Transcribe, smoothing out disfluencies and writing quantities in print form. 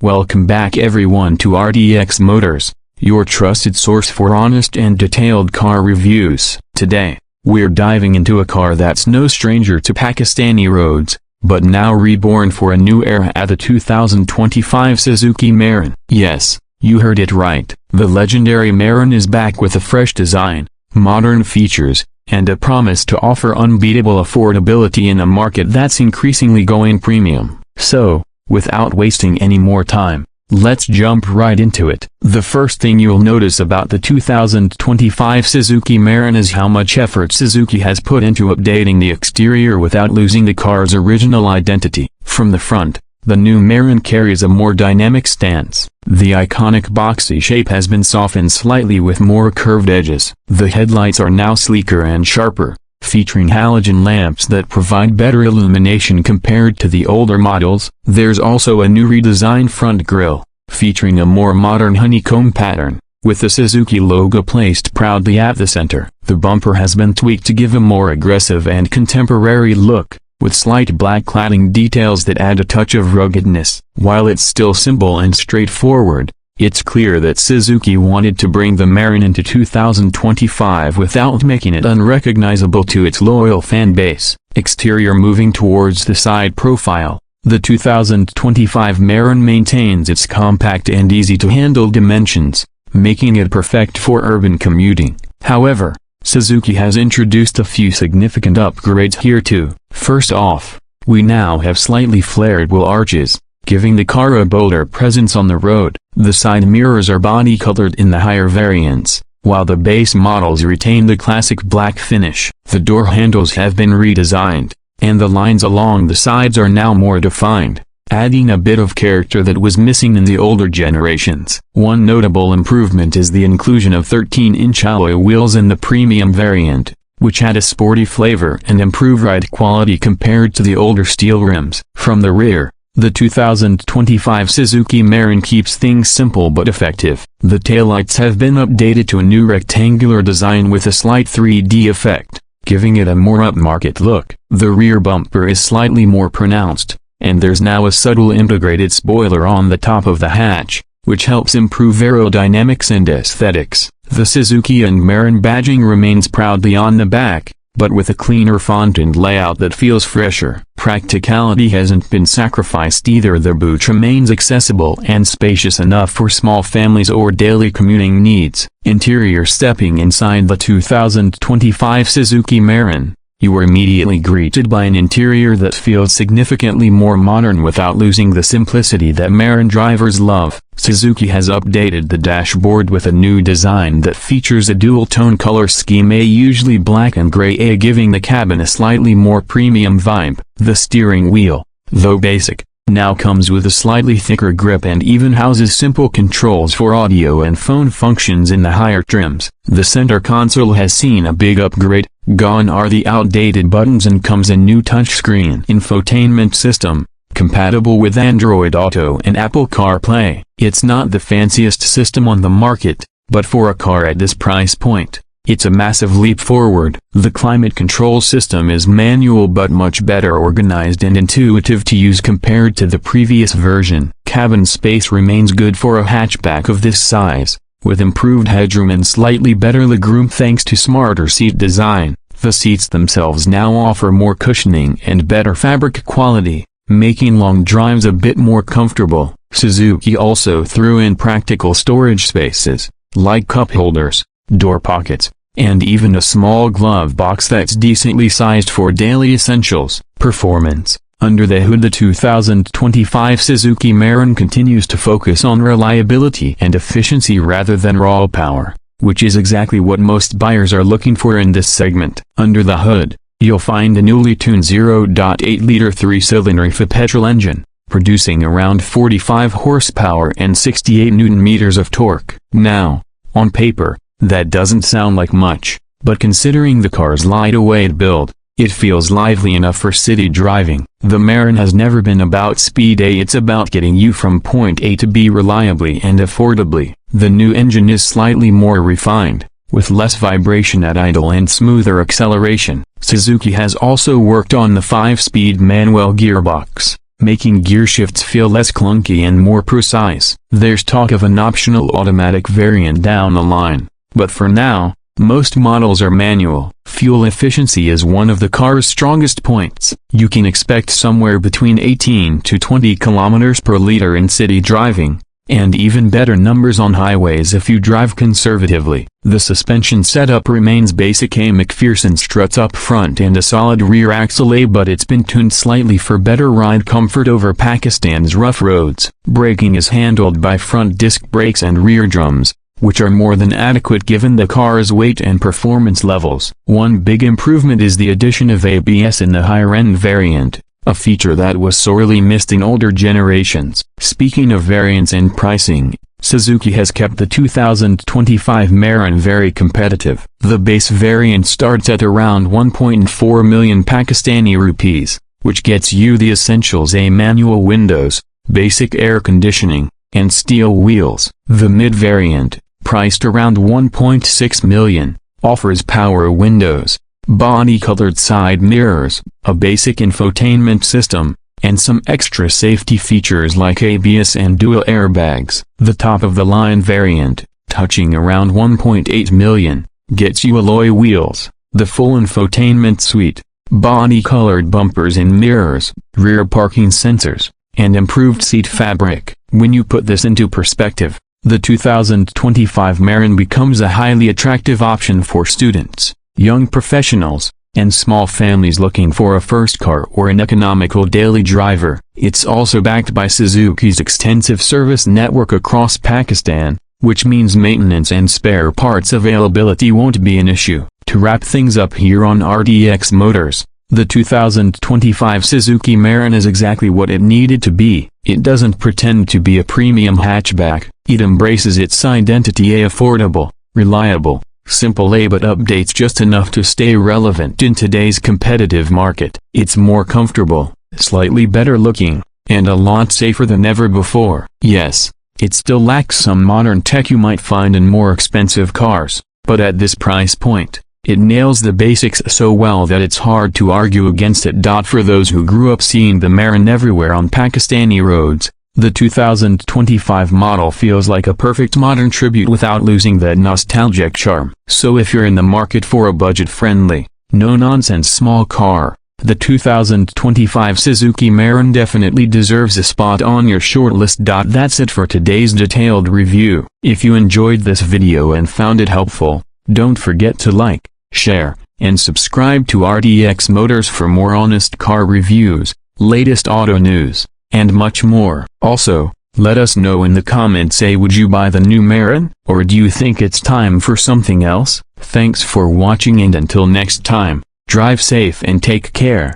Welcome back everyone to RDX Motors, your trusted source for honest and detailed car reviews. Today, we're diving into a car that's no stranger to Pakistani roads, but now reborn for a new era at the 2025 Suzuki Mehran. Yes, you heard it right, the legendary Mehran is back with a fresh design, modern features, and a promise to offer unbeatable affordability in a market that's increasingly going premium. So, without wasting any more time, let's jump right into it. The first thing you'll notice about the 2025 Suzuki Mehran is how much effort Suzuki has put into updating the exterior without losing the car's original identity. From the front, the new Mehran carries a more dynamic stance. The iconic boxy shape has been softened slightly with more curved edges. The headlights are now sleeker and sharper, featuring halogen lamps that provide better illumination compared to the older models. There's also a new redesigned front grille, featuring a more modern honeycomb pattern, with the Suzuki logo placed proudly at the center. The bumper has been tweaked to give a more aggressive and contemporary look, with slight black cladding details that add a touch of ruggedness. While it's still simple and straightforward, it's clear that Suzuki wanted to bring the Mehran into 2025 without making it unrecognizable to its loyal fan base. Exterior. Moving towards the side profile, the 2025 Mehran maintains its compact and easy-to-handle dimensions, making it perfect for urban commuting. However, Suzuki has introduced a few significant upgrades here too. First off, we now have slightly flared wheel arches, giving the car a bolder presence on the road. The side mirrors are body-colored in the higher variants, while the base models retain the classic black finish. The door handles have been redesigned, and the lines along the sides are now more defined, adding a bit of character that was missing in the older generations. One notable improvement is the inclusion of 13-inch alloy wheels in the premium variant, which add a sporty flavor and improve ride quality compared to the older steel rims. From the rear, the 2025 Suzuki Mehran keeps things simple but effective. The taillights have been updated to a new rectangular design with a slight 3D effect, giving it a more upmarket look. The rear bumper is slightly more pronounced, and there's now a subtle integrated spoiler on the top of the hatch, which helps improve aerodynamics and aesthetics. The Suzuki and Mehran badging remains proudly on the back, but with a cleaner font and layout that feels fresher. Practicality hasn't been sacrificed either. The boot remains accessible and spacious enough for small families or daily commuting needs. Interior. Stepping inside the 2025 Suzuki Mehran, you are immediately greeted by an interior that feels significantly more modern without losing the simplicity that Mehran drivers love. Suzuki has updated the dashboard with a new design that features a dual-tone color scheme, usually black and gray, giving the cabin a slightly more premium vibe. The steering wheel, though basic, now comes with a slightly thicker grip and even houses simple controls for audio and phone functions in the higher trims. The center console has seen a big upgrade. Gone are the outdated buttons and comes a new touchscreen infotainment system, compatible with Android Auto and Apple CarPlay. It's not the fanciest system on the market, but for a car at this price point, it's a massive leap forward. The climate control system is manual but much better organized and intuitive to use compared to the previous version. Cabin space remains good for a hatchback of this size, with improved headroom and slightly better legroom thanks to smarter seat design. The seats themselves now offer more cushioning and better fabric quality, making long drives a bit more comfortable. Suzuki also threw in practical storage spaces, like cup holders, door pockets, and even a small glove box that's decently sized for daily essentials. Performance. Under the hood, the 2025 Suzuki Mehran continues to focus on reliability and efficiency rather than raw power, which is exactly what most buyers are looking for in this segment. Under the hood, you'll find a newly tuned 0.8-liter 3-cylinder IFA petrol engine, producing around 45 horsepower and 68 Nm of torque. Now, on paper, that doesn't sound like much, but considering the car's lightweight build, it feels lively enough for city driving. The Mehran has never been about speed, it's about getting you from point A to B reliably and affordably. The new engine is slightly more refined, with less vibration at idle and smoother acceleration. Suzuki has also worked on the 5-speed manual gearbox, making gear shifts feel less clunky and more precise. There's talk of an optional automatic variant down the line, but for now, most models are manual. Fuel efficiency is one of the car's strongest points. You can expect somewhere between 18 to 20 kilometers per liter in city driving, and even better numbers on highways if you drive conservatively. The suspension setup remains basic: a McPherson struts up front and a solid rear axle, but it's been tuned slightly for better ride comfort over Pakistan's rough roads. Braking is handled by front disc brakes and rear drums, which are more than adequate given the car's weight and performance levels. One big improvement is the addition of ABS in the higher-end variant, a feature that was sorely missed in older generations. Speaking of variants and pricing, Suzuki has kept the 2025 Mehran very competitive. The base variant starts at around 1.4 million Pakistani rupees, which gets you the essentials: a manual windows, basic air conditioning, and steel wheels. The mid variant, priced around 1.6 million, offers power windows, body-colored side mirrors, a basic infotainment system, and some extra safety features like ABS and dual airbags. The top-of-the-line variant, touching around 1.8 million, gets you alloy wheels, the full infotainment suite, body-colored bumpers and mirrors, rear parking sensors, and improved seat fabric. When you put this into perspective, the 2025 Mehran becomes a highly attractive option for students, young professionals, and small families looking for a first car or an economical daily driver. It's also backed by Suzuki's extensive service network across Pakistan, which means maintenance and spare parts availability won't be an issue. To wrap things up here on RDX Motors, the 2025 Suzuki Mehran is exactly what it needed to be. It doesn't pretend to be a premium hatchback, it embraces its identity: affordable, reliable, simple, but updates just enough to stay relevant in today's competitive market. It's more comfortable, slightly better looking, and a lot safer than ever before. Yes, it still lacks some modern tech you might find in more expensive cars, but at this price point, it nails the basics so well that it's hard to argue against it. For those who grew up seeing the Mehran everywhere on Pakistani roads, the 2025 model feels like a perfect modern tribute without losing that nostalgic charm. So if you're in the market for a budget-friendly, no-nonsense small car, the 2025 Suzuki Mehran definitely deserves a spot on your shortlist. That's it for today's detailed review. If you enjoyed this video and found it helpful, don't forget to like, share, and subscribe to RDX Motors for more honest car reviews, latest auto news, and much more. Also, let us know in the comments, would you buy the new Mehran, or do you think it's time for something else? Thanks for watching, and until next time, drive safe and take care.